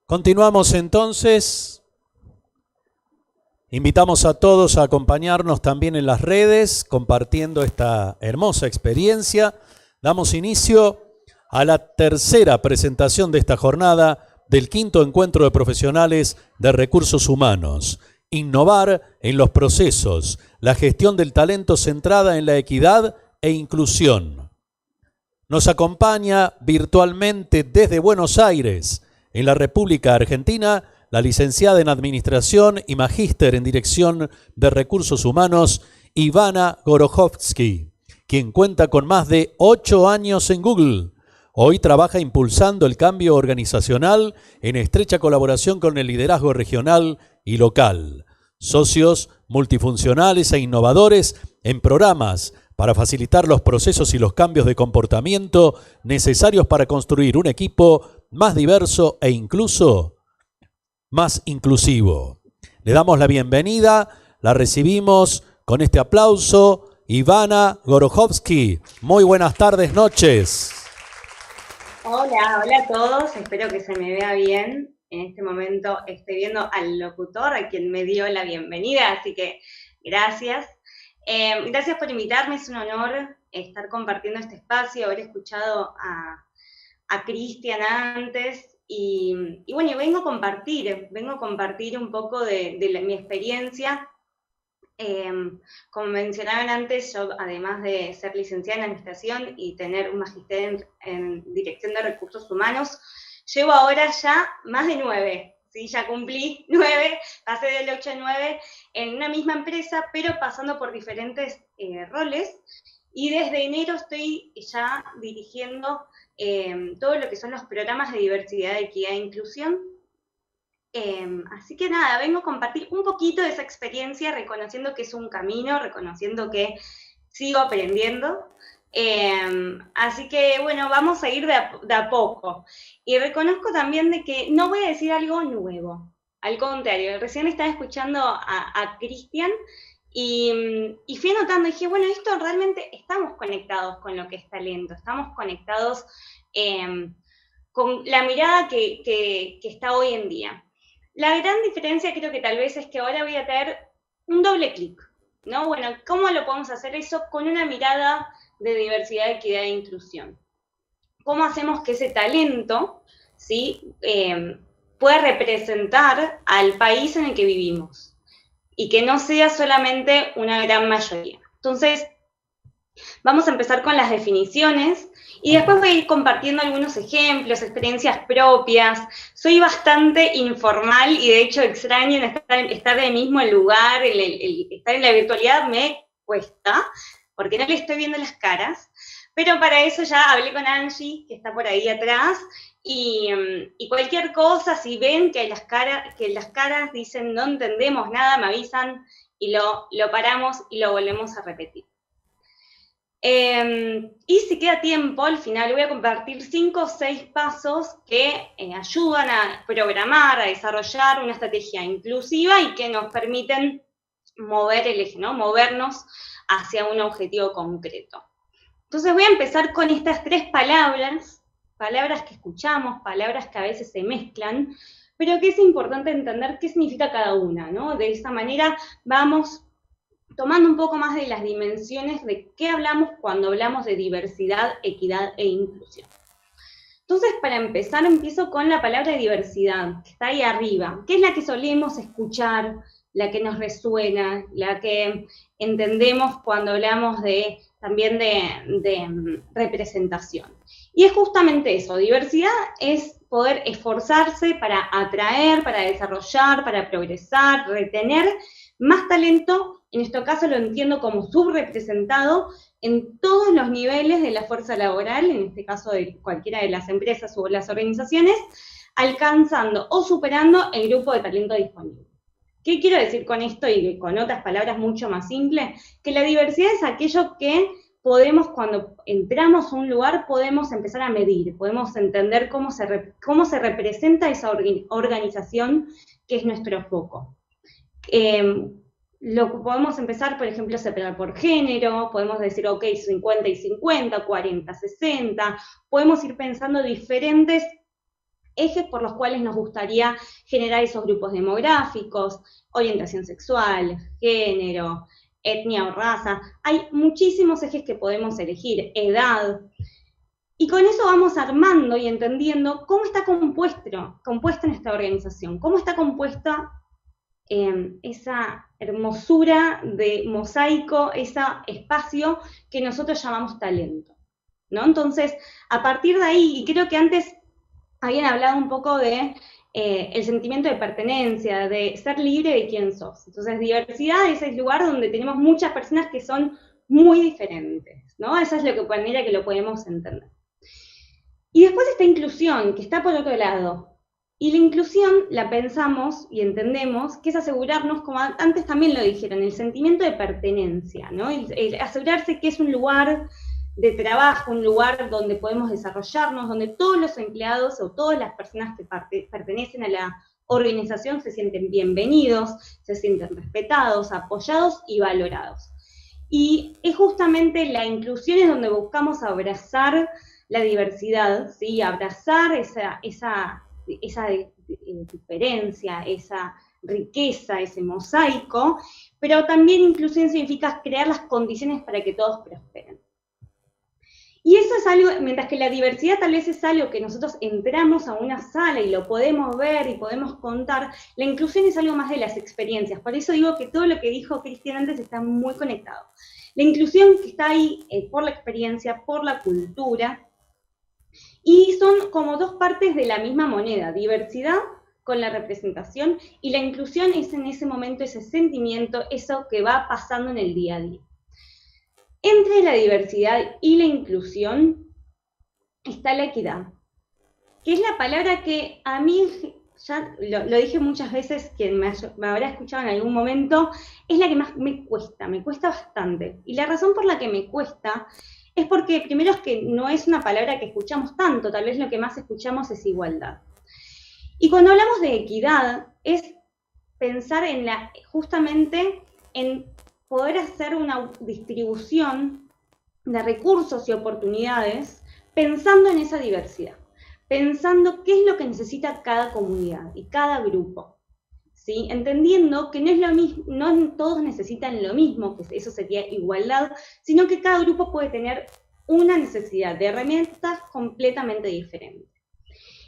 Continuamos entonces. Invitamos a todos a acompañarnos también en las redes, compartiendo esta hermosa experiencia. Damos inicio a la tercera presentación de esta jornada del quinto encuentro de profesionales de recursos humanos. Innovar en los procesos, la gestión del talento centrada en la equidad e inclusión. Nos acompaña virtualmente desde Buenos Aires, en la República Argentina, la licenciada en Administración y magíster en Dirección de Recursos Humanos, Ivana Gorojovsky, quien cuenta con más de 8 años en Google. Hoy trabaja impulsando el cambio organizacional en estrecha colaboración con el liderazgo regional y local. Socios multifuncionales e innovadores en programas para facilitar los procesos y los cambios de comportamiento necesarios para construir un equipo más diverso e incluso más inclusivo. Le damos la bienvenida, la recibimos con este aplauso. Ivana Gorojovsky, muy buenas tardes, noches. Hola a todos, espero que se me vea bien. En este momento estoy viendo al locutor, a quien me dio la bienvenida, así que gracias. Gracias por invitarme, es un honor estar compartiendo este espacio, haber escuchado a Cristian antes, y bueno, vengo a compartir un poco de mi experiencia. Como mencionaban antes, yo además de ser licenciada en Administración y tener un magister en Dirección de Recursos Humanos, llevo ahora ya más de 9, ¿sí? Ya cumplí 9, pasé del 8 a 9 en una misma empresa, pero pasando por diferentes roles, y desde enero estoy ya dirigiendo todo lo que son los programas de diversidad, equidad e inclusión. Así que nada, vengo a compartir un poquito de esa experiencia, reconociendo que es un camino, reconociendo que sigo aprendiendo. Así que bueno, vamos a ir de a poco. Y reconozco también de que no voy a decir algo nuevo. Al contrario, recién estaba escuchando a Cristian y fui notando, dije, bueno, esto realmente estamos conectados con lo que es talento, estamos conectados con la mirada que está hoy en día. La gran diferencia creo que tal vez es que ahora voy a tener un doble clic, ¿no? Bueno, ¿cómo lo podemos hacer eso con una mirada de diversidad, equidad e inclusión? ¿Cómo hacemos que ese talento, ¿sí? Pueda representar al país en el que vivimos y que no sea solamente una gran mayoría? Entonces, vamos a empezar con las definiciones y después voy a ir compartiendo algunos ejemplos, experiencias propias. Soy bastante informal y de hecho extraño estar en el mismo lugar, estar en la virtualidad me cuesta, porque no le estoy viendo las caras, pero para eso ya hablé con Angie, que está por ahí atrás, y cualquier cosa, si ven que las caras dicen no entendemos nada, me avisan y lo paramos y lo volvemos a repetir. Y si queda tiempo, al final voy a compartir 5 o 6 pasos que ayudan a programar, a desarrollar una estrategia inclusiva y que nos permiten mover el eje, ¿no? Movernos hacia un objetivo concreto. Entonces voy a empezar con estas 3 palabras que escuchamos, palabras que a veces se mezclan, pero que es importante entender qué significa cada una, ¿no? De esa manera vamos tomando un poco más de las dimensiones de qué hablamos cuando hablamos de diversidad, equidad e inclusión. Entonces, para empezar, empiezo con la palabra diversidad, que está ahí arriba, que es la que solemos escuchar, la que nos resuena, la que entendemos cuando hablamos también de representación. Y es justamente eso, diversidad es poder esforzarse para atraer, para desarrollar, para progresar, retener más talento. En este caso lo entiendo como subrepresentado en todos los niveles de la fuerza laboral, en este caso de cualquiera de las empresas o las organizaciones, alcanzando o superando el grupo de talento disponible. ¿Qué quiero decir con esto y con otras palabras mucho más simples? Que la diversidad es aquello que podemos, cuando entramos a un lugar, podemos empezar a medir, podemos entender cómo se representa esa organización que es nuestro foco. Lo podemos empezar, por ejemplo, a separar por género, podemos decir, ok, 50 y 50, 40, 60, podemos ir pensando diferentes ejes por los cuales nos gustaría generar esos grupos demográficos, orientación sexual, género, etnia o raza. Hay muchísimos ejes que podemos elegir, edad. Y con eso vamos armando y entendiendo cómo está compuesta nuestra organización, cómo está compuesta esa hermosura de mosaico, ese espacio que nosotros llamamos talento, ¿no? Entonces, a partir de ahí, y creo que antes habían hablado un poco de el sentimiento de pertenencia, de ser libre de quién sos. Entonces, diversidad es el lugar donde tenemos muchas personas que son muy diferentes, ¿no? Esa es la manera que lo podemos entender. Y después está inclusión, que está por otro lado. Y la inclusión la pensamos y entendemos que es asegurarnos, como antes también lo dijeron, el sentimiento de pertenencia, ¿no? El asegurarse que es un lugar de trabajo, un lugar donde podemos desarrollarnos, donde todos los empleados o todas las personas que pertenecen a la organización se sienten bienvenidos, se sienten respetados, apoyados y valorados. Y es justamente la inclusión es donde buscamos abrazar la diversidad, ¿sí? Abrazar esa diferencia, esa riqueza, ese mosaico, pero también inclusión significa crear las condiciones para que todos prosperen. Y eso es algo, mientras que la diversidad tal vez es algo que nosotros entramos a una sala y lo podemos ver y podemos contar, la inclusión es algo más de las experiencias. Por eso digo que todo lo que dijo Cristian antes está muy conectado. La inclusión que está ahí por la experiencia, por la cultura, y son como dos partes de la misma moneda, diversidad con la representación, y la inclusión es en ese momento ese sentimiento, eso que va pasando en el día a día. Entre la diversidad y la inclusión está la equidad, que es la palabra que a mí, ya lo dije muchas veces, quien me habrá escuchado en algún momento, es la que más me cuesta bastante. Y la razón por la que me cuesta es porque primero es que no es una palabra que escuchamos tanto, tal vez lo que más escuchamos es igualdad. Y cuando hablamos de equidad, es pensar en justamente en poder hacer una distribución de recursos y oportunidades pensando en esa diversidad, pensando qué es lo que necesita cada comunidad y cada grupo, ¿sí? Entendiendo que no es lo mismo, no todos necesitan lo mismo, que eso sería igualdad, sino que cada grupo puede tener una necesidad de herramientas completamente diferentes.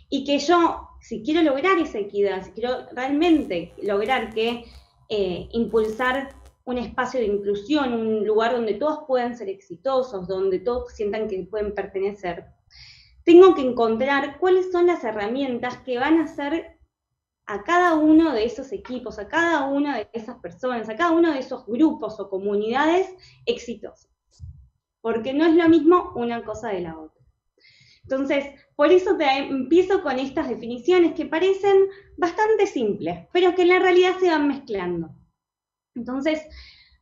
Y que yo, si quiero lograr esa equidad, si quiero realmente lograr impulsar un espacio de inclusión, un lugar donde todos puedan ser exitosos, donde todos sientan que pueden pertenecer, tengo que encontrar cuáles son las herramientas que van a hacer a cada uno de esos equipos, a cada una de esas personas, a cada uno de esos grupos o comunidades exitosos. Porque no es lo mismo una cosa de la otra. Entonces, por eso empiezo con estas definiciones que parecen bastante simples, pero que en la realidad se van mezclando. Entonces,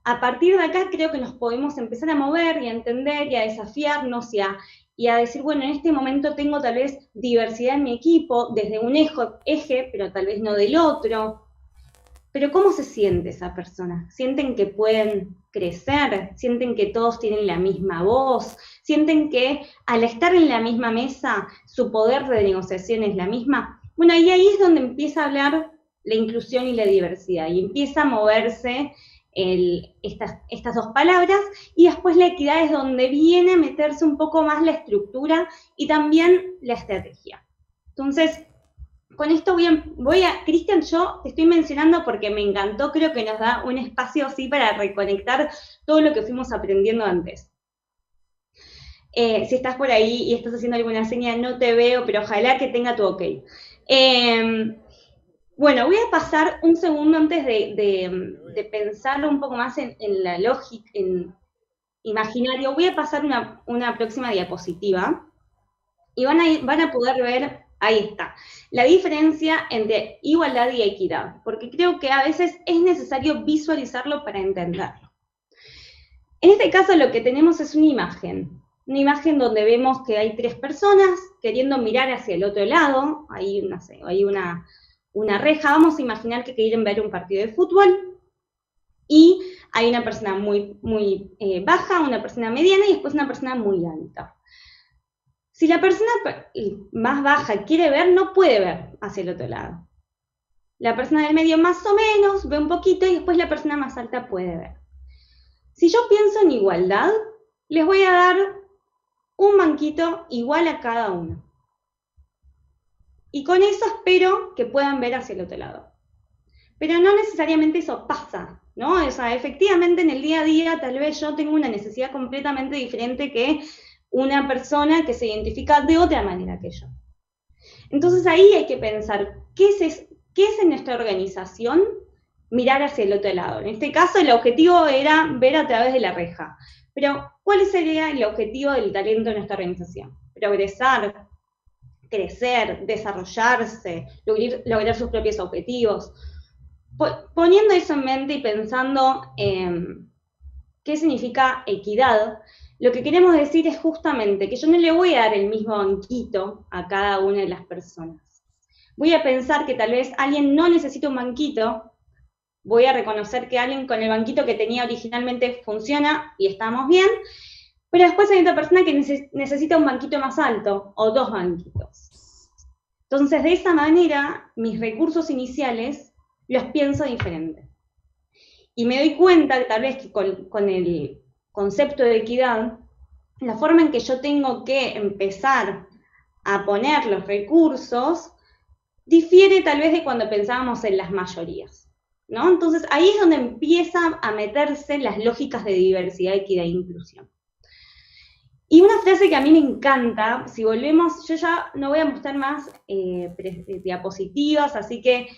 a partir de acá creo que nos podemos empezar a mover y a entender y a desafiarnos y a decir, bueno, en este momento tengo tal vez diversidad en mi equipo, desde un eje, pero tal vez no del otro. Pero ¿cómo se siente esa persona? ¿Sienten que pueden crecer? ¿Sienten que todos tienen la misma voz? ¿Sienten que al estar en la misma mesa su poder de negociación es la misma? Bueno, y ahí es donde empieza a hablar la inclusión y la diversidad, y empieza a moverse estas dos palabras, y después la equidad es donde viene a meterse un poco más la estructura y también la estrategia. Entonces, con esto Cristian, yo te estoy mencionando porque me encantó, creo que nos da un espacio así para reconectar todo lo que fuimos aprendiendo antes. Si estás por ahí y estás haciendo alguna señal, no te veo, pero ojalá que tenga tu ok. Bueno, voy a pasar un segundo antes de pensarlo un poco más en la lógica, en imaginario. Voy a pasar una próxima diapositiva y van a poder ver, ahí está, la diferencia entre igualdad y equidad, porque creo que a veces es necesario visualizarlo para entenderlo. En este caso lo que tenemos es una imagen donde vemos que hay tres personas queriendo mirar hacia el otro lado, ahí no sé, hay una reja, vamos a imaginar que quieren ver un partido de fútbol, y hay una persona muy baja, una persona mediana y después una persona muy alta. Si la persona más baja quiere ver, no puede ver hacia el otro lado. La persona del medio más o menos ve un poquito y después la persona más alta puede ver. Si yo pienso en igualdad, les voy a dar un banquito igual a cada uno. Y con eso espero que puedan ver hacia el otro lado. Pero no necesariamente eso pasa, ¿no? O sea, efectivamente en el día a día tal vez yo tengo una necesidad completamente diferente que una persona que se identifica de otra manera que yo. Entonces ahí hay que pensar, ¿qué es en nuestra organización? Mirar hacia el otro lado. En este caso el objetivo era ver a través de la reja. Pero, ¿cuál sería el objetivo del talento de nuestra organización? Progresar, crecer, desarrollarse, lograr sus propios objetivos. Poniendo eso en mente y pensando en qué significa equidad, lo que queremos decir es justamente que yo no le voy a dar el mismo banquito a cada una de las personas. Voy a pensar que tal vez alguien no necesita un banquito, voy a reconocer que alguien con el banquito que tenía originalmente funciona y estamos bien, pero después hay otra persona que necesita un banquito más alto o dos banquitos. Entonces, de esa manera, mis recursos iniciales los pienso diferente. Y me doy cuenta que tal vez que con el concepto de equidad, la forma en que yo tengo que empezar a poner los recursos difiere tal vez de cuando pensábamos en las mayorías, ¿no? Entonces ahí es donde empiezan a meterse las lógicas de diversidad, equidad e inclusión. Y una frase que a mí me encanta, si volvemos, yo ya no voy a mostrar más diapositivas, así que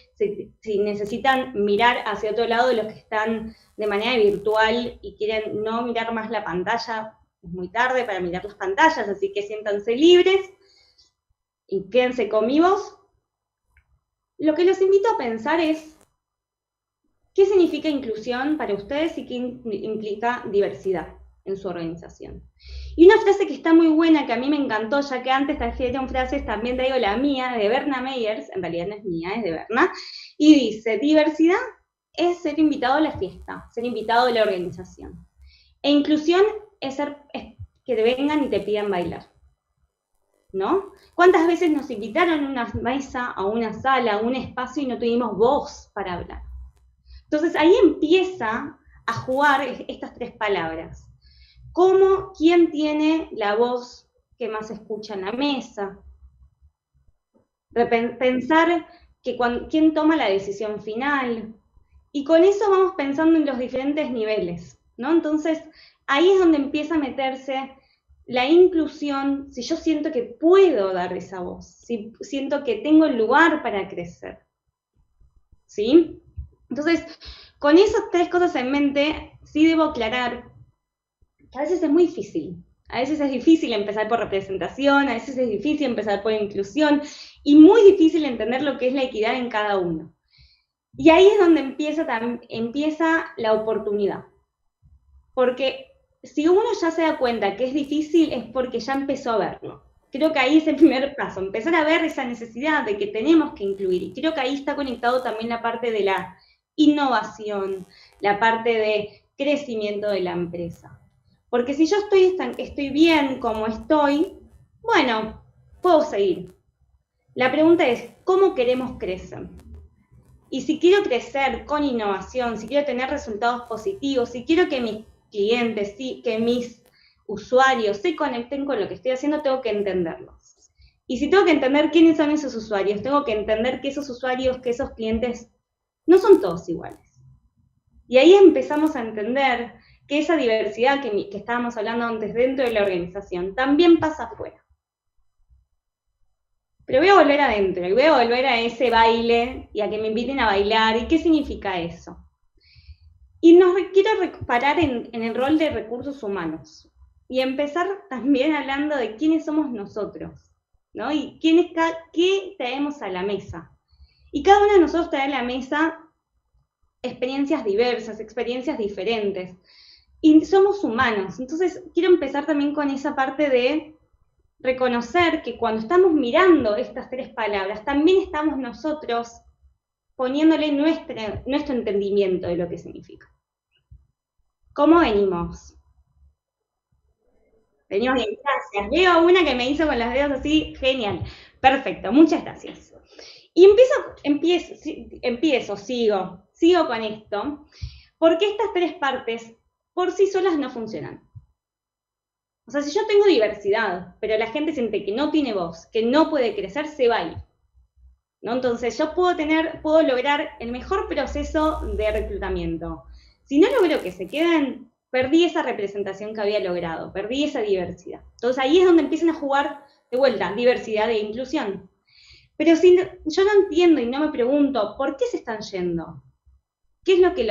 si necesitan mirar hacia otro lado, los que están de manera virtual y quieren no mirar más la pantalla, es muy tarde para mirar las pantallas, así que siéntanse libres y quédense conmigo. Lo que los invito a pensar es, ¿qué significa inclusión para ustedes y qué implica diversidad en su organización? Y una frase que está muy buena, que a mí me encantó, ya que antes trajeron frases, también traigo la mía, de Berna Meyers, en realidad no es mía, es de Berna, y dice, diversidad es ser invitado a la fiesta, ser invitado a la organización. E inclusión es que te vengan y te pidan bailar, ¿no? ¿Cuántas veces nos invitaron a una mesa, a una sala, a un espacio y no tuvimos voz para hablar? Entonces ahí empieza a jugar estas tres palabras. ¿Quién tiene la voz que más escucha en la mesa? Pensar quién toma la decisión final. Y con eso vamos pensando en los diferentes niveles, ¿no? Entonces, ahí es donde empieza a meterse la inclusión, si yo siento que puedo dar esa voz, si siento que tengo el lugar para crecer, ¿sí? Entonces, con esas tres cosas en mente, sí debo aclarar que a veces es muy difícil. A veces es difícil empezar por representación, a veces es difícil empezar por inclusión, y muy difícil entender lo que es la equidad en cada uno. Y ahí es donde empieza la oportunidad. Porque si uno ya se da cuenta que es difícil, es porque ya empezó a verlo. Creo que ahí es el primer paso, empezar a ver esa necesidad de que tenemos que incluir. Y creo que ahí está conectado también la parte de la innovación, la parte de crecimiento de la empresa. Porque si yo estoy bien como estoy, bueno, puedo seguir. La pregunta es, ¿cómo queremos crecer? Y si quiero crecer con innovación, si quiero tener resultados positivos, si quiero que mis clientes, que mis usuarios se conecten con lo que estoy haciendo, tengo que entenderlos. Y si tengo que entender quiénes son esos usuarios, tengo que entender que esos usuarios, que esos clientes, no son todos iguales. Y ahí empezamos a entender que esa diversidad que estábamos hablando antes dentro de la organización también pasa afuera. Pero voy a volver adentro, y voy a volver a ese baile y a que me inviten a bailar. ¿Y qué significa eso? Y quiero parar en el rol de recursos humanos y empezar también hablando de quiénes somos nosotros, ¿no? Y qué traemos a la mesa. Y cada uno de nosotros trae a la mesa experiencias diversas, experiencias diferentes. Y somos humanos. Entonces quiero empezar también con esa parte de reconocer que cuando estamos mirando estas tres palabras, también estamos nosotros poniéndole nuestro entendimiento de lo que significa. ¿Cómo venimos? Venimos bien, gracias. Veo una que me hizo con los dedos así, genial. Perfecto, muchas gracias. Y sigo con esto, porque estas tres partes por sí solas no funcionan. O sea, si yo tengo diversidad, pero la gente siente que no tiene voz, que no puede crecer, se va a ir, ¿no? Entonces yo puedo lograr el mejor proceso de reclutamiento. Si no logro que se queden, perdí esa representación que había logrado, perdí esa diversidad. Entonces ahí es donde empiezan a jugar de vuelta diversidad e inclusión. Pero si yo no entiendo y no me pregunto por qué se están yendo, qué es lo que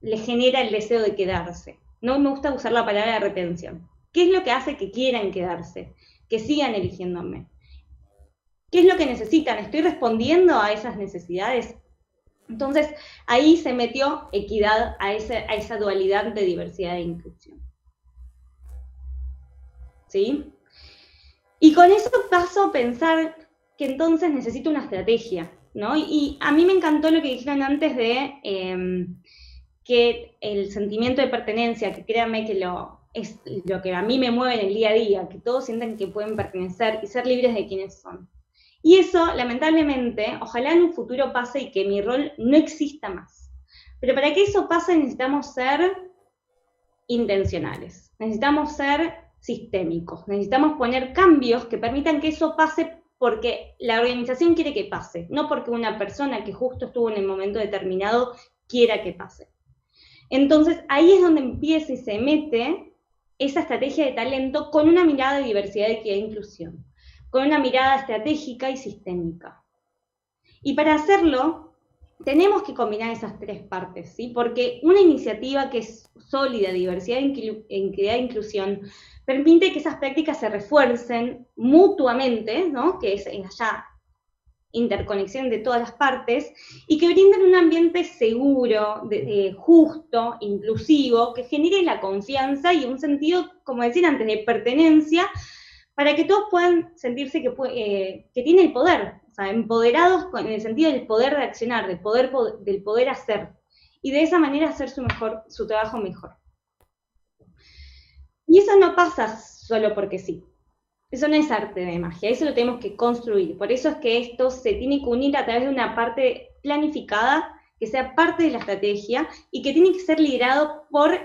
les genera el deseo de quedarse. No me gusta usar la palabra retención. ¿Qué es lo que hace que quieran quedarse? Que sigan eligiéndome. ¿Qué es lo que necesitan? ¿Estoy respondiendo a esas necesidades? Entonces, ahí se metió equidad a esa dualidad de diversidad e inclusión. ¿Sí? Y con eso paso a pensar que entonces necesito una estrategia, ¿no? Y a mí me encantó lo que dijeron antes de que el sentimiento de pertenencia, que créanme que es lo que a mí me mueve en el día a día, que todos sienten que pueden pertenecer y ser libres de quienes son. Y eso, lamentablemente, ojalá en un futuro pase y que mi rol no exista más. Pero para que eso pase necesitamos ser intencionales, necesitamos ser sistémicos, necesitamos poner cambios que permitan que eso pase porque la organización quiere que pase, no porque una persona que justo estuvo en el momento determinado quiera que pase. Entonces ahí es donde empieza y se mete esa estrategia de talento con una mirada de diversidad, equidad e inclusión, con una mirada estratégica y sistémica. Y para hacerlo, tenemos que combinar esas tres partes, ¿sí? Porque una iniciativa que es sólida, diversidad, equidad e inclusión, permite que esas prácticas se refuercen mutuamente, ¿no? Que es allá interconexión de todas las partes, y que brinden un ambiente seguro, justo, inclusivo, que genere la confianza y un sentido, como decía antes, de pertenencia, para que todos puedan sentirse que tienen el poder, o sea, empoderados en el sentido del poder de accionar, del poder hacer, y de esa manera hacer su trabajo mejor. Y eso no pasa solo porque sí. Eso no es arte de magia, eso lo tenemos que construir. Por eso es que esto se tiene que unir a través de una parte planificada, que sea parte de la estrategia y que tiene que ser liderado por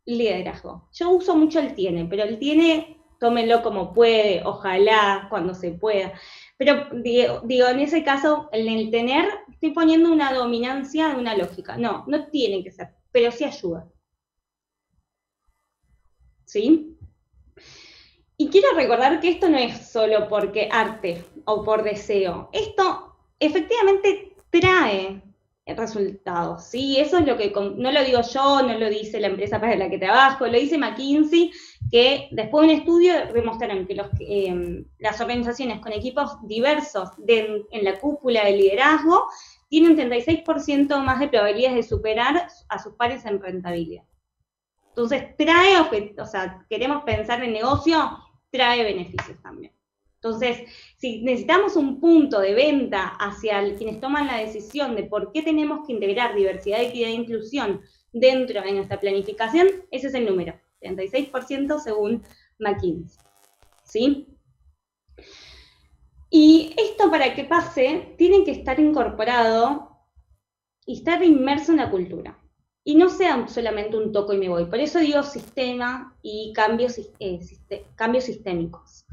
liderazgo. Yo uso mucho el tiene, pero el tiene, tómenlo como puede, ojalá, cuando se pueda. Pero digo, en ese caso, en el tener, estoy poniendo una dominancia de una lógica. No, no tiene que ser, pero sí ayuda. ¿Sí? Y quiero recordar que esto no es solo porque arte o por deseo. Esto efectivamente trae resultados, ¿sí? Eso es lo que, no lo digo yo, no lo dice la empresa para la que trabajo, lo dice McKinsey, que después de un estudio demostraron que las organizaciones con equipos diversos en la cúpula de liderazgo tienen 36% más de probabilidades de superar a sus pares en rentabilidad. Entonces, o sea, queremos pensar en negocio, trae beneficios también. Entonces, si necesitamos un punto de venta hacia quienes toman la decisión de por qué tenemos que integrar diversidad, equidad e inclusión dentro de nuestra planificación, ese es el número, 36% según McKinsey. ¿Sí? Y esto para que pase, tiene que estar incorporado y estar inmerso en la cultura. Y no sea solamente un toco y me voy. Por eso digo sistema y cambios sistémicos.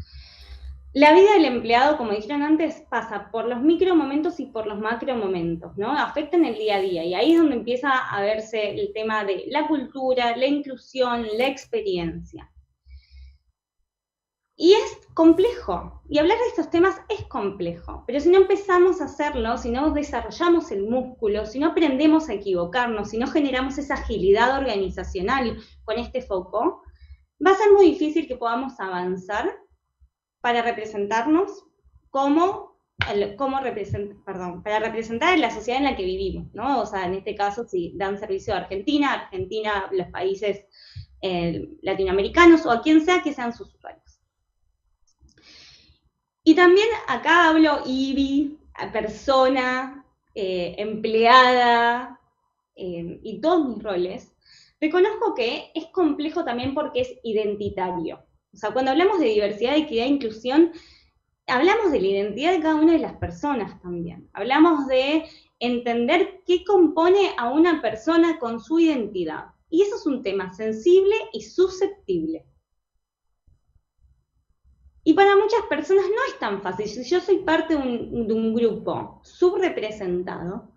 La vida del empleado, como dijeron antes, pasa por los micro momentos y por los macro momentos, ¿no? Afectan el día a día. Y ahí es donde empieza a verse el tema de la cultura, la inclusión, la experiencia. Y es complejo, y hablar de estos temas es complejo, pero si no empezamos a hacerlo, si no desarrollamos el músculo, si no aprendemos a equivocarnos, si no generamos esa agilidad organizacional con este foco, va a ser muy difícil que podamos avanzar para representarnos para representar en la sociedad en la que vivimos, ¿no? O sea, en este caso, si dan servicio a Argentina, los países latinoamericanos o a quien sea que sean sus usuarios. Y también acá hablo IBI, persona, empleada, y todos mis roles, Reconozco que es complejo también porque es identitario. O sea, cuando hablamos de diversidad, equidad e inclusión, hablamos de la identidad de cada una de las personas también. Hablamos de entender qué compone a una persona con su identidad. Y eso es un tema sensible y susceptible. Y para muchas personas no es tan fácil. Si yo soy parte de un grupo subrepresentado,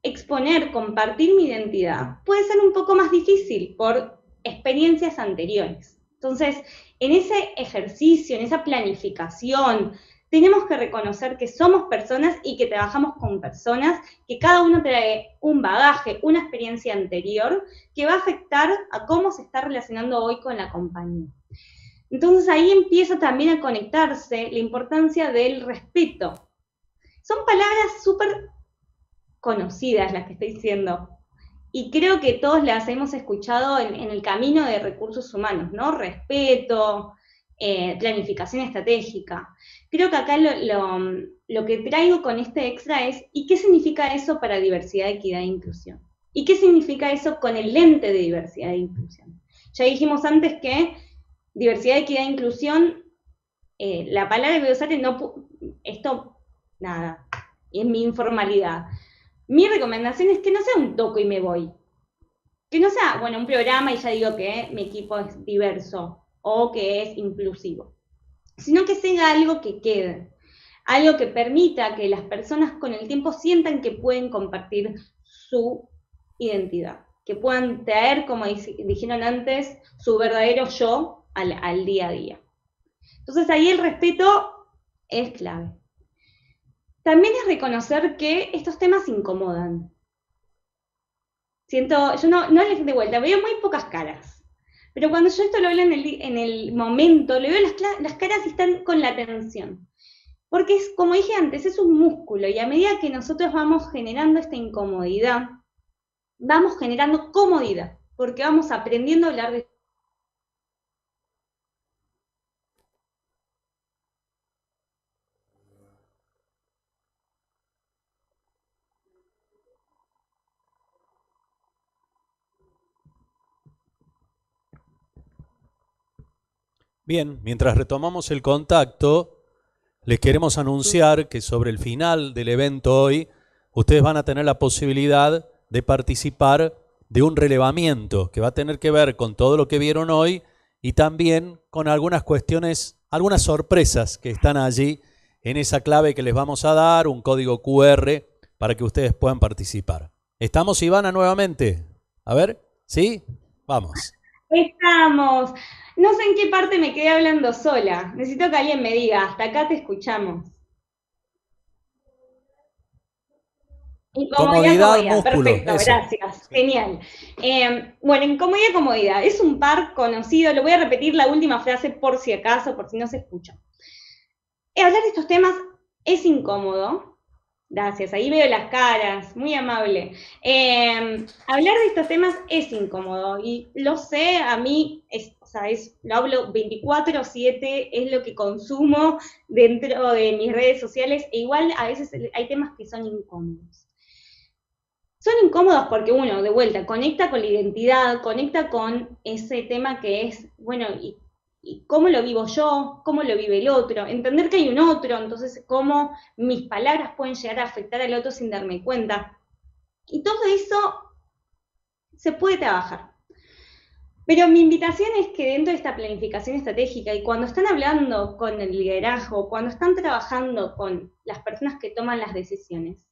exponer, compartir mi identidad puede ser un poco más difícil por experiencias anteriores. Entonces, en ese ejercicio, en esa planificación, tenemos que reconocer que somos personas y que trabajamos con personas, que cada uno trae un bagaje, una experiencia anterior que va a afectar a cómo se está relacionando hoy con la compañía. Entonces ahí empieza también a conectarse la importancia del respeto. Son palabras súper conocidas las que estoy diciendo, y creo que todos las hemos escuchado en el camino de recursos humanos, ¿no? Respeto, planificación estratégica. Creo que acá lo que traigo con este extra es, ¿y qué significa eso para diversidad, equidad e inclusión? ¿Y qué significa eso con el lente de diversidad e inclusión? Ya dijimos antes que diversidad, equidad e inclusión, la palabra que voy a usar es esto, nada, es mi informalidad. Mi recomendación es que no sea un toco y me voy. Que no sea, bueno, un programa y ya digo que mi equipo es diverso o que es inclusivo. Sino que sea algo que quede. Algo que permita que las personas con el tiempo sientan que pueden compartir su identidad. Que puedan traer, como dijeron antes, su verdadero yo al día a día. Entonces ahí el respeto es clave. También es reconocer que estos temas incomodan. Siento, yo no les de vuelta, veo muy pocas caras. Pero cuando yo esto lo hablo en el momento, le veo las caras y están con la atención. Porque es, como dije antes, es un músculo y a medida que nosotros vamos generando esta incomodidad, vamos generando comodidad, porque vamos aprendiendo a hablar de... Bien, mientras retomamos el contacto, les queremos anunciar que sobre el final del evento hoy, ustedes van a tener la posibilidad de participar de un relevamiento que va a tener que ver con todo lo que vieron hoy y también con algunas cuestiones, algunas sorpresas que están allí en esa clave que les vamos a dar, un código QR para que ustedes puedan participar. ¿Estamos, Ivana, nuevamente? A ver, ¿sí? Vamos. Estamos. No sé en qué parte me quedé hablando sola. Necesito que alguien me diga, hasta acá te escuchamos. Comodidad, músculo. Perfecto, eso. gracias. Sí. Genial. Bueno, incomodidad, comodidad. Es un par conocido. Lo voy a repetir la última frase por si acaso, por si no se escucha. Hablar de estos temas es incómodo. Gracias, ahí veo las caras, muy amable. Hablar de estos temas es incómodo y lo sé, a mí, lo hablo 24/7, es lo que consumo dentro de mis redes sociales e igual a veces hay temas que son incómodos. Son incómodos porque uno, de vuelta, conecta con la identidad, conecta con ese tema que es, bueno, y cómo lo vivo yo, cómo lo vive el otro, entender que hay un otro, entonces cómo mis palabras pueden llegar a afectar al otro sin darme cuenta. Y todo eso se puede trabajar. Pero mi invitación es que dentro de esta planificación estratégica y cuando están hablando con el liderazgo, cuando están trabajando con las personas que toman las decisiones,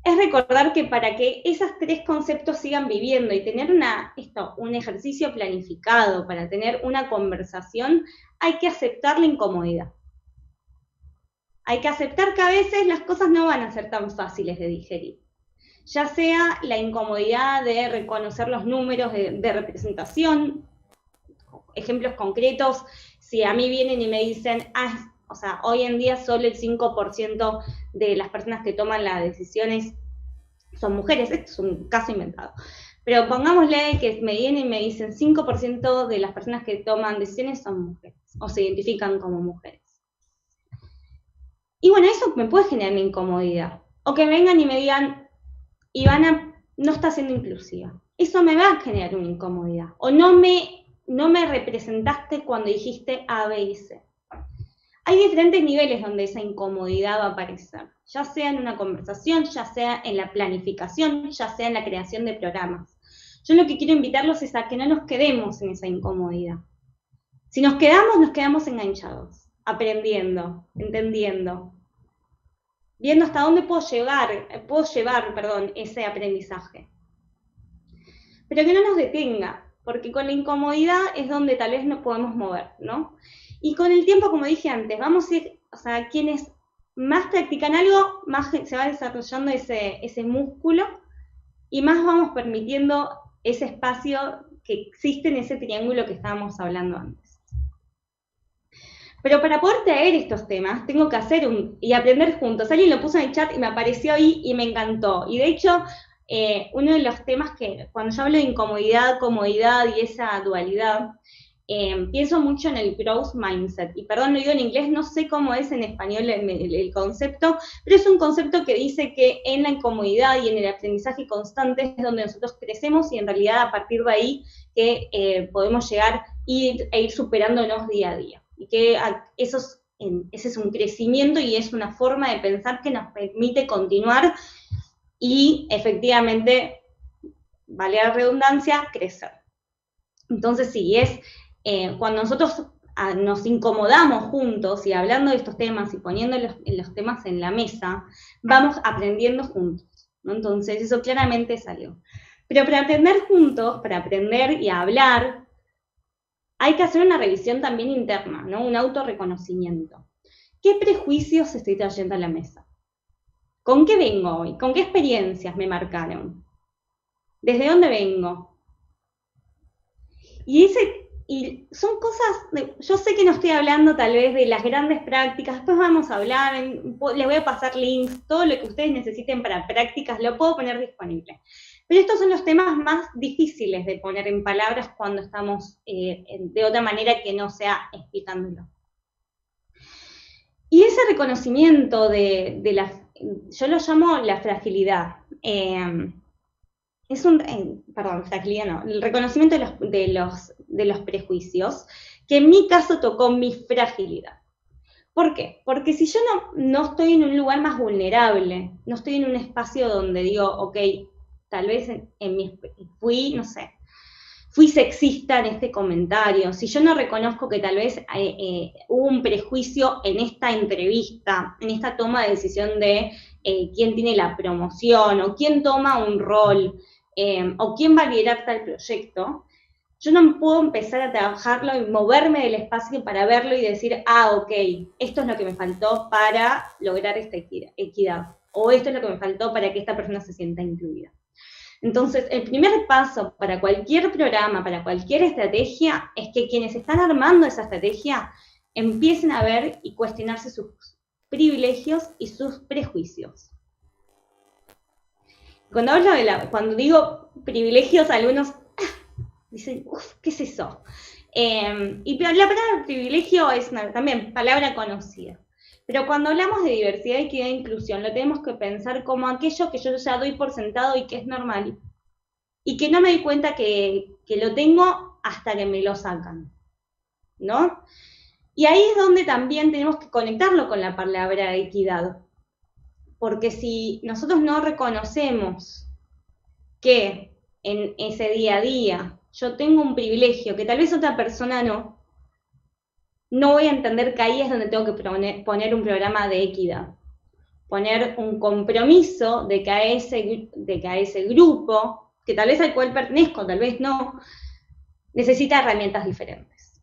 es recordar que para que esos tres conceptos sigan viviendo y tener un ejercicio planificado, para tener una conversación, hay que aceptar la incomodidad. Hay que aceptar que a veces las cosas no van a ser tan fáciles de digerir. Ya sea la incomodidad de reconocer los números de representación, ejemplos concretos, si a mí vienen y me dicen, hoy en día solo el 5% de las personas que toman las decisiones son mujeres, esto es un caso inventado. Pero pongámosle que me vienen y me dicen 5% de las personas que toman decisiones son mujeres, o se identifican como mujeres. Y bueno, eso me puede generar una incomodidad. O que vengan y me digan, Ivana, no está siendo inclusiva. Eso me va a generar una incomodidad. O no me representaste cuando dijiste A, B y C. Hay diferentes niveles donde esa incomodidad va a aparecer, ya sea en una conversación, ya sea en la planificación, ya sea en la creación de programas. Yo lo que quiero invitarlos es a que no nos quedemos en esa incomodidad. Si nos quedamos enganchados, aprendiendo, entendiendo, viendo hasta dónde puedo llevar ese aprendizaje. Pero que no nos detenga, porque con la incomodidad es donde tal vez nos podemos mover, ¿no? Y con el tiempo, como dije antes, vamos a ir, o sea, quienes más practican algo, más se va desarrollando ese músculo y más vamos permitiendo ese espacio que existe en ese triángulo que estábamos hablando antes. Pero para poder traer estos temas, tengo que hacer y aprender juntos. Alguien lo puso en el chat y me apareció ahí y me encantó. Y de hecho, uno de los temas que, cuando yo hablo de incomodidad, comodidad y esa dualidad, pienso mucho en el growth mindset, y perdón, lo digo en inglés, no sé cómo es en español el concepto, pero es un concepto que dice que en la incomodidad y en el aprendizaje constante es donde nosotros crecemos y en realidad a partir de ahí que podemos llegar e ir superándonos día a día, y que ese es un crecimiento y es una forma de pensar que nos permite continuar y efectivamente, vale la redundancia, crecer. Entonces sí, cuando nosotros nos incomodamos juntos y hablando de estos temas y poniendo los temas en la mesa, vamos aprendiendo juntos, ¿no? Entonces eso claramente salió. Pero para aprender juntos, para aprender y hablar, hay que hacer una revisión también interna, ¿no? Un autorreconocimiento. ¿Qué prejuicios estoy trayendo a la mesa? ¿Con qué vengo hoy? ¿Con qué experiencias me marcaron? ¿Desde dónde vengo? Y son cosas, yo sé que no estoy hablando tal vez de las grandes prácticas, después vamos a hablar, les voy a pasar links, todo lo que ustedes necesiten para prácticas lo puedo poner disponible. Pero estos son los temas más difíciles de poner en palabras cuando estamos de otra manera que no sea explicándolo. Y ese reconocimiento yo lo llamo la fragilidad. Fragilidad no, el reconocimiento de los prejuicios, que en mi caso tocó mi fragilidad. ¿Por qué? Porque si yo no estoy en un lugar más vulnerable, no estoy en un espacio donde digo, ok, tal vez fui sexista en este comentario, si yo no reconozco que tal vez hubo un prejuicio en esta entrevista, en esta toma de decisión de quién tiene la promoción, o quién toma un rol, o quién va a liderar tal proyecto, yo no puedo empezar a trabajarlo y moverme del espacio para verlo y decir, ok, esto es lo que me faltó para lograr esta equidad, o esto es lo que me faltó para que esta persona se sienta incluida. Entonces, el primer paso para cualquier programa, para cualquier estrategia, es que quienes están armando esa estrategia empiecen a ver y cuestionarse sus privilegios y sus prejuicios. Cuando digo privilegios, algunos dicen, ¿qué es eso? Y la palabra privilegio es también palabra conocida. Pero cuando hablamos de diversidad, equidad e inclusión, lo tenemos que pensar como aquello que yo ya doy por sentado y que es normal. Y que no me doy cuenta que lo tengo hasta que me lo sacan, ¿no? Y ahí es donde también tenemos que conectarlo con la palabra equidad. Porque si nosotros no reconocemos que en ese día a día yo tengo un privilegio que tal vez otra persona no voy a entender que ahí es donde tengo que poner un programa de equidad. Poner un compromiso de que a ese grupo, que tal vez al cual pertenezco, tal vez no, necesita herramientas diferentes.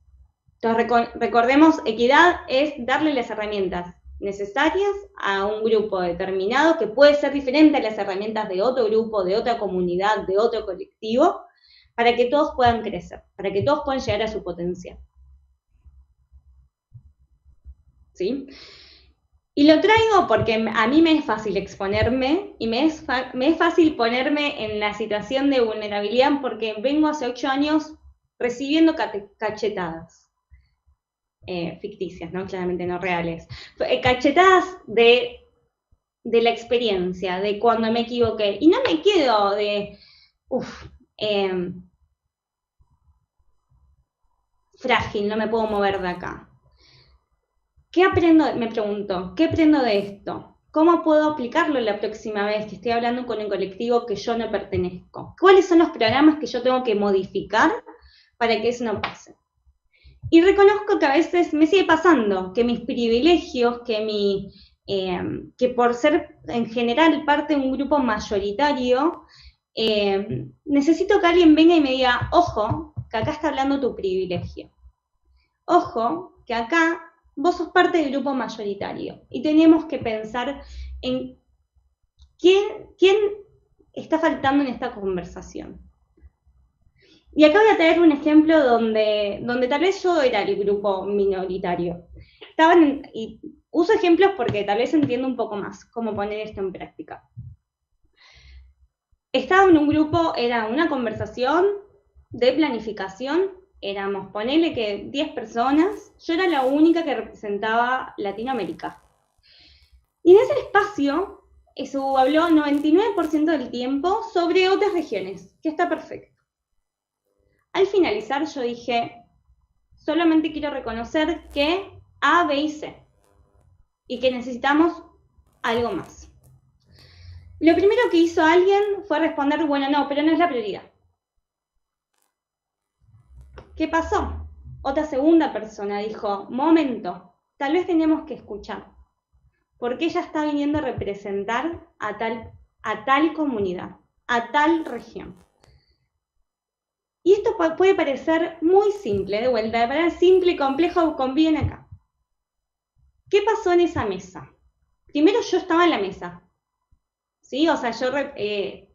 Entonces recordemos, equidad es darle las herramientas necesarias a un grupo determinado que puede ser diferente a las herramientas de otro grupo, de otra comunidad, de otro colectivo, para que todos puedan crecer, para que todos puedan llegar a su potencial. ¿Sí? Y lo traigo porque a mí me es fácil exponerme y me es fácil ponerme en la situación de vulnerabilidad porque vengo hace 8 años recibiendo cachetadas. Ficticias, ¿no? Claramente no reales. Cachetadas de de la experiencia, de cuando me equivoqué. Y no me quedo de, frágil, no me puedo mover de acá. ¿Qué aprendo? Me pregunto, ¿qué aprendo de esto? ¿Cómo puedo aplicarlo la próxima vez que estoy hablando con un colectivo que yo no pertenezco? ¿Cuáles son los programas que yo tengo que modificar para que eso no pase? Y reconozco que a veces me sigue pasando, que mis privilegios, que por ser en general parte de un grupo mayoritario, necesito que alguien venga y me diga, ojo, que acá está hablando tu privilegio. Ojo, que acá vos sos parte del grupo mayoritario y tenemos que pensar en quién está faltando en esta conversación. Y acá voy a traer un ejemplo donde tal vez yo era el grupo minoritario. Y uso ejemplos porque tal vez entiendo un poco más cómo poner esto en práctica. Estaba en un grupo, era una conversación de planificación, éramos, ponele que 10 personas, yo era la única que representaba Latinoamérica. Y en ese espacio, eso habló 99% del tiempo sobre otras regiones, que está perfecto. Al finalizar yo dije, solamente quiero reconocer que A, B y C, y que necesitamos algo más. Lo primero que hizo alguien fue responder, bueno, no, pero no es la prioridad. ¿Qué pasó? Otra segunda persona dijo, momento, tal vez tenemos que escuchar, porque ella está viniendo a representar a tal comunidad, a tal región. Y esto puede parecer muy simple, de vuelta, para simple y complejo conviven acá. ¿Qué pasó en esa mesa? Primero yo estaba en la mesa, ¿sí? O sea, yo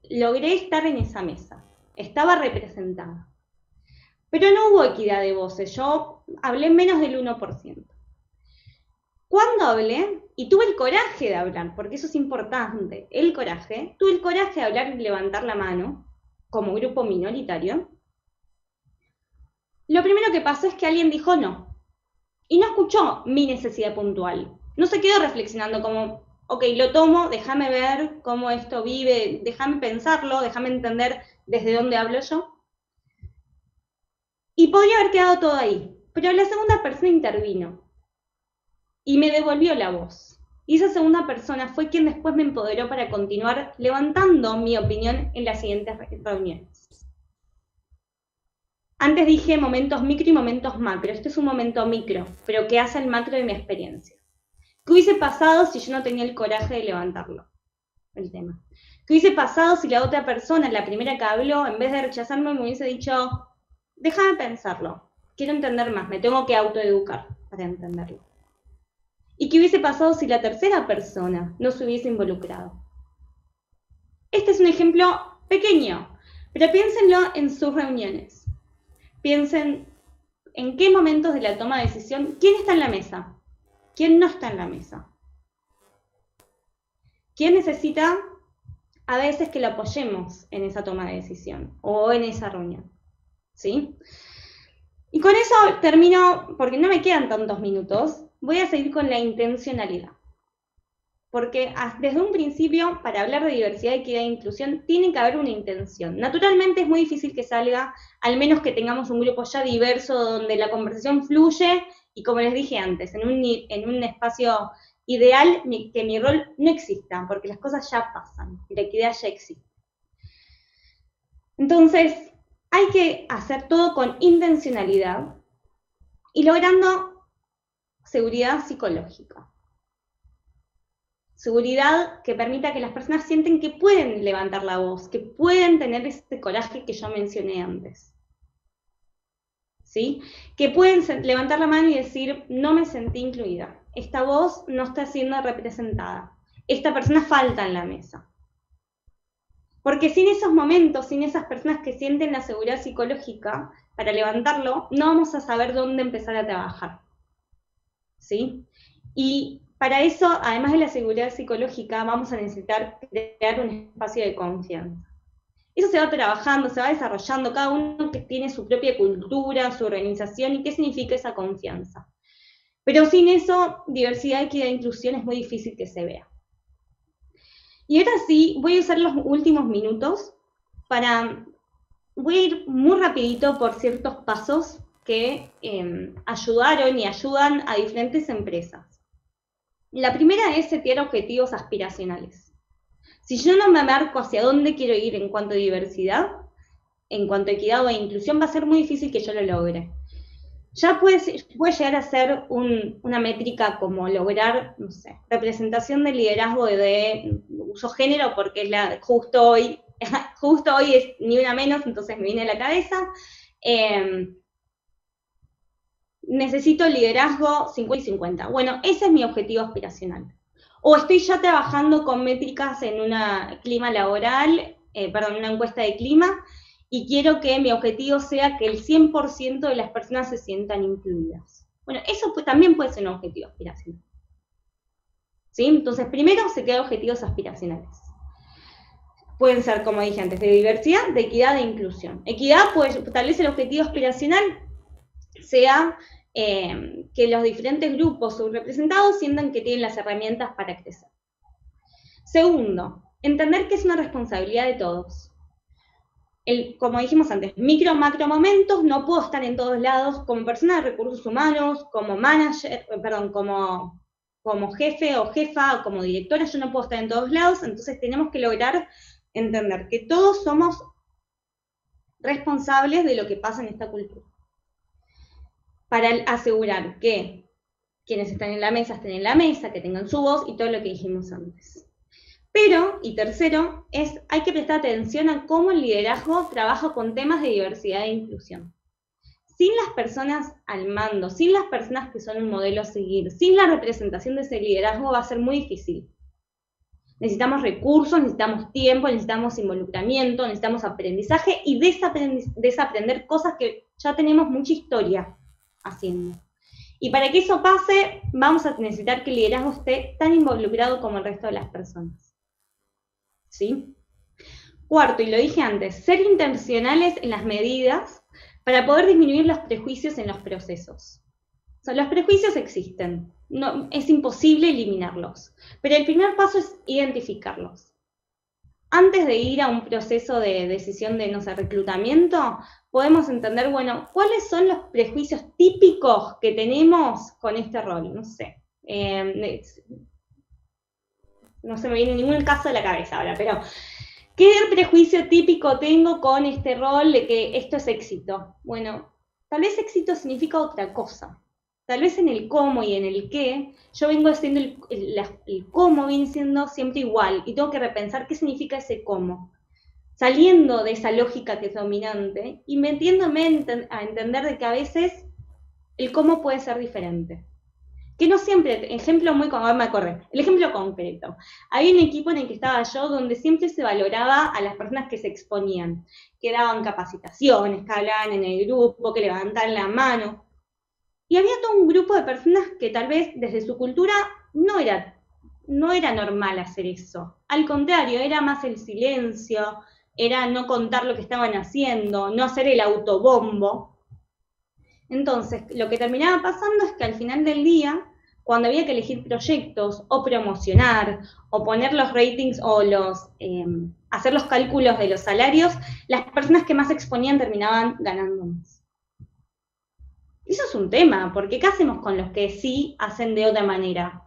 logré estar en esa mesa, estaba representada. Pero no hubo equidad de voces, yo hablé menos del 1%. Cuando hablé, y tuve el coraje de hablar, porque eso es importante, tuve el coraje de hablar y levantar la mano, como grupo minoritario, lo primero que pasó es que alguien dijo no, y no escuchó mi necesidad puntual. No se quedó reflexionando como, ok, lo tomo, déjame ver cómo esto vive, déjame pensarlo, déjame entender desde dónde hablo yo. Y podría haber quedado todo ahí, pero la segunda persona intervino y me devolvió la voz. Y esa segunda persona fue quien después me empoderó para continuar levantando mi opinión en las siguientes reuniones. Antes dije momentos micro y momentos macro. Este es un momento micro, pero que hace el macro de mi experiencia. ¿Qué hubiese pasado si yo no tenía el coraje de levantarlo? El tema. ¿Qué hubiese pasado si la otra persona, la primera que habló, en vez de rechazarme, me hubiese dicho, déjame pensarlo, quiero entender más, me tengo que autoeducar para entenderlo? ¿Y qué hubiese pasado si la tercera persona no se hubiese involucrado? Este es un ejemplo pequeño, pero piénsenlo en sus reuniones. Piensen en qué momentos de la toma de decisión, quién está en la mesa, quién no está en la mesa. ¿Quién necesita a veces que lo apoyemos en esa toma de decisión o en esa reunión? ¿Sí? Y con eso termino, porque no me quedan tantos minutos, voy a seguir con la intencionalidad. Porque desde un principio, para hablar de diversidad, equidad e inclusión, tiene que haber una intención. Naturalmente es muy difícil que salga, al menos que tengamos un grupo ya diverso, donde la conversación fluye, y como les dije antes, en un espacio ideal, que mi rol no exista, porque las cosas ya pasan, y la equidad ya existe. Entonces, hay que hacer todo con intencionalidad, y logrando seguridad psicológica. Seguridad que permita que las personas sienten que pueden levantar la voz, que pueden tener ese coraje que yo mencioné antes. ¿Sí? Que pueden levantar la mano y decir, no me sentí incluida, esta voz no está siendo representada, esta persona falta en la mesa. Porque sin esos momentos, sin esas personas que sienten la seguridad psicológica para levantarlo, no vamos a saber dónde empezar a trabajar. ¿Sí? Y para eso, además de la seguridad psicológica, vamos a necesitar crear un espacio de confianza. Eso se va trabajando, se va desarrollando, cada uno que tiene su propia cultura, su organización, y qué significa esa confianza. Pero sin eso, diversidad, equidad e inclusión es muy difícil que se vea. Y ahora sí, voy a usar los últimos minutos voy a ir muy rapidito por ciertos pasos que ayudaron y ayudan a diferentes empresas. La primera es setear objetivos aspiracionales. Si yo no me marco hacia dónde quiero ir en cuanto a diversidad, en cuanto a equidad o inclusión, va a ser muy difícil que yo lo logre. Ya puede llegar a ser una métrica como lograr, no sé, representación de liderazgo de uso género, porque es justo hoy es ni una menos, entonces me viene a la cabeza. Necesito liderazgo 50 y 50. Bueno, ese es mi objetivo aspiracional. O estoy ya trabajando con métricas en una clima laboral, una encuesta de clima, y quiero que mi objetivo sea que el 100% de las personas se sientan incluidas. Bueno, eso también puede ser un objetivo aspiracional. ¿Sí? Entonces, primero se crean objetivos aspiracionales. Pueden ser, como dije antes, de diversidad, de equidad, de inclusión. Equidad, pues tal vez el objetivo aspiracional sea que los diferentes grupos subrepresentados sientan que tienen las herramientas para crecer. Segundo, entender que es una responsabilidad de todos. Como dijimos antes, micro, macro momentos, no puedo estar en todos lados, como persona de recursos humanos, como manager, como jefe o jefa, o como directora, yo no puedo estar en todos lados, entonces tenemos que lograr entender que todos somos responsables de lo que pasa en esta cultura. Para asegurar que quienes están en la mesa estén en la mesa, que tengan su voz y todo lo que dijimos antes. Pero, y tercero, hay que prestar atención a cómo el liderazgo trabaja con temas de diversidad e inclusión. Sin las personas al mando, sin las personas que son un modelo a seguir, sin la representación de ese liderazgo va a ser muy difícil. Necesitamos recursos, necesitamos tiempo, necesitamos involucramiento, necesitamos aprendizaje y desaprender cosas que ya tenemos mucha historia haciendo. Y para que eso pase, vamos a necesitar que el liderazgo esté tan involucrado como el resto de las personas. ¿Sí? Cuarto, y lo dije antes, ser intencionales en las medidas para poder disminuir los prejuicios en los procesos. O sea, los prejuicios existen, no, es imposible eliminarlos, pero el primer paso es identificarlos. Antes de ir a un proceso de decisión de, no sé, reclutamiento, podemos entender, bueno, ¿cuáles son los prejuicios típicos que tenemos con este rol? No sé, no se me viene ningún caso a la cabeza ahora, pero ¿qué prejuicio típico tengo con este rol de que esto es éxito? Bueno, tal vez éxito significa otra cosa. Tal vez en el cómo y en el qué, yo vengo haciendo el cómo viene siendo siempre igual y tengo que repensar qué significa ese cómo. Saliendo de esa lógica que es dominante y metiéndome a entender de que a veces el cómo puede ser diferente. Que no siempre, me acordé, el ejemplo concreto. Había un equipo en el que estaba yo donde siempre se valoraba a las personas que se exponían, que daban capacitaciones, que hablaban en el grupo, que levantaban la mano. Y había todo un grupo de personas que tal vez desde su cultura no era normal hacer eso. Al contrario, era más el silencio, era no contar lo que estaban haciendo, no hacer el autobombo. Entonces, lo que terminaba pasando es que al final del día, cuando había que elegir proyectos o promocionar o poner los ratings o hacer los cálculos de los salarios, las personas que más exponían terminaban ganando más. Eso es un tema, porque ¿qué hacemos con los que sí hacen de otra manera?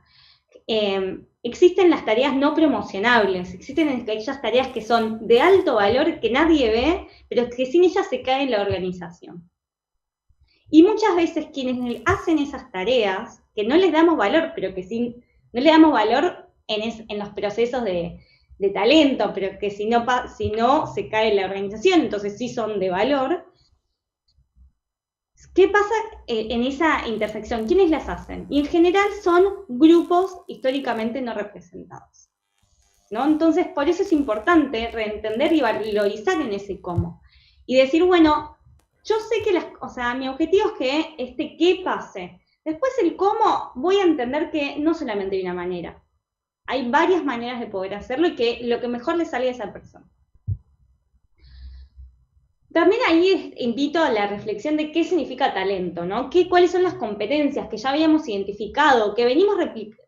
Existen las tareas no promocionables, existen aquellas tareas que son de alto valor, que nadie ve, pero que sin ellas se cae la organización. Y muchas veces quienes hacen esas tareas, que no les damos valor, pero que no le damos valor en los procesos de talento, pero que si no se cae la organización, entonces sí son de valor. ¿Qué pasa en esa intersección? ¿Quiénes las hacen? Y en general son grupos históricamente no representados, ¿no? Entonces, por eso es importante reentender y valorizar en ese cómo. Y decir, bueno, yo sé que mi objetivo es que qué pase. Después el cómo, voy a entender que no solamente hay una manera. Hay varias maneras de poder hacerlo y que lo que mejor le salga a esa persona. También ahí invito a la reflexión de qué significa talento, ¿no? ¿Cuáles son las competencias que ya habíamos identificado, que venimos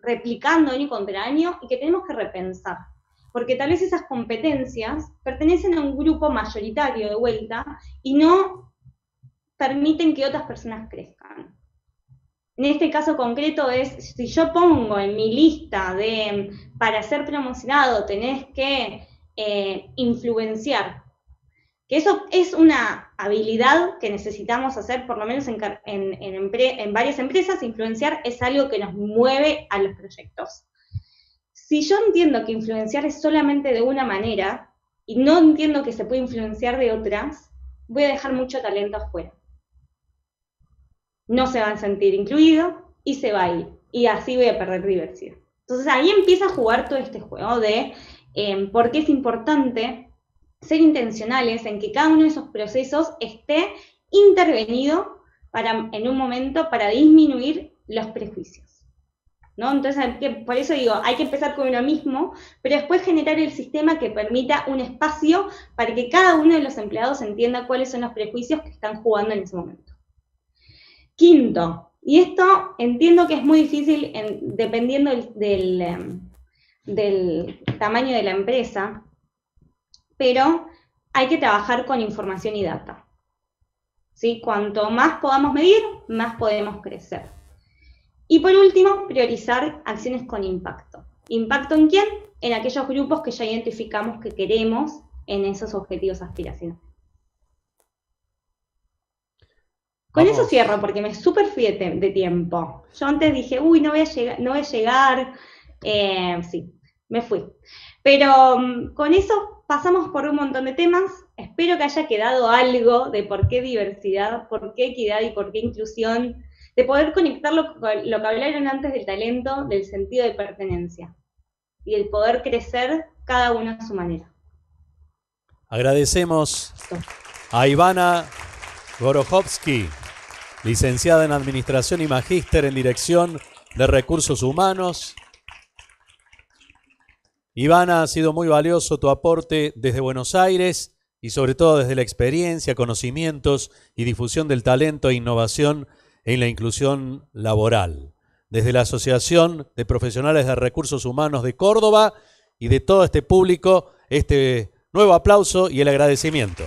replicando año contra año y que tenemos que repensar? porque tal vez esas competencias pertenecen a un grupo mayoritario de vuelta y no permiten que otras personas crezcan. En este caso concreto es, si yo pongo en mi lista de, para ser promocionado tenés que influenciar, que eso es una habilidad que necesitamos hacer, por lo menos en varias empresas, influenciar es algo que nos mueve a los proyectos. Si yo entiendo que influenciar es solamente de una manera, y no entiendo que se puede influenciar de otras, voy a dejar mucho talento afuera. No se van a sentir incluidos y se va a ir. Y así voy a perder diversidad. Entonces ahí empieza a jugar todo este juego de por qué es importante ser intencionales en que cada uno de esos procesos esté intervenido en un momento para disminuir los prejuicios, ¿no? Entonces, por eso digo, hay que empezar con uno mismo, pero después generar el sistema que permita un espacio para que cada uno de los empleados entienda cuáles son los prejuicios que están jugando en ese momento. Quinto, y esto entiendo que es muy difícil dependiendo del tamaño de la empresa, pero hay que trabajar con información y data, ¿sí? Cuanto más podamos medir, más podemos crecer. Y por último, priorizar acciones con impacto. ¿Impacto en quién? En aquellos grupos que ya identificamos que queremos en esos objetivos aspiracionales. Con eso cierro, porque me súper fui de tiempo. Yo antes dije, uy, no voy a llegar. Sí, me fui. Pero con eso pasamos por un montón de temas. Espero que haya quedado algo de por qué diversidad, por qué equidad y por qué inclusión, de poder conectarlo con lo que hablaron antes del talento, del sentido de pertenencia y el poder crecer cada uno a su manera. Agradecemos a Ivana Gorojovsky, licenciada en Administración y Magíster en Dirección de Recursos Humanos. Ivana, ha sido muy valioso tu aporte desde Buenos Aires y sobre todo desde la experiencia, conocimientos y difusión del talento e innovación en la inclusión laboral. Desde la Asociación de Profesionales de Recursos Humanos de Córdoba y de todo este público, este nuevo aplauso y el agradecimiento.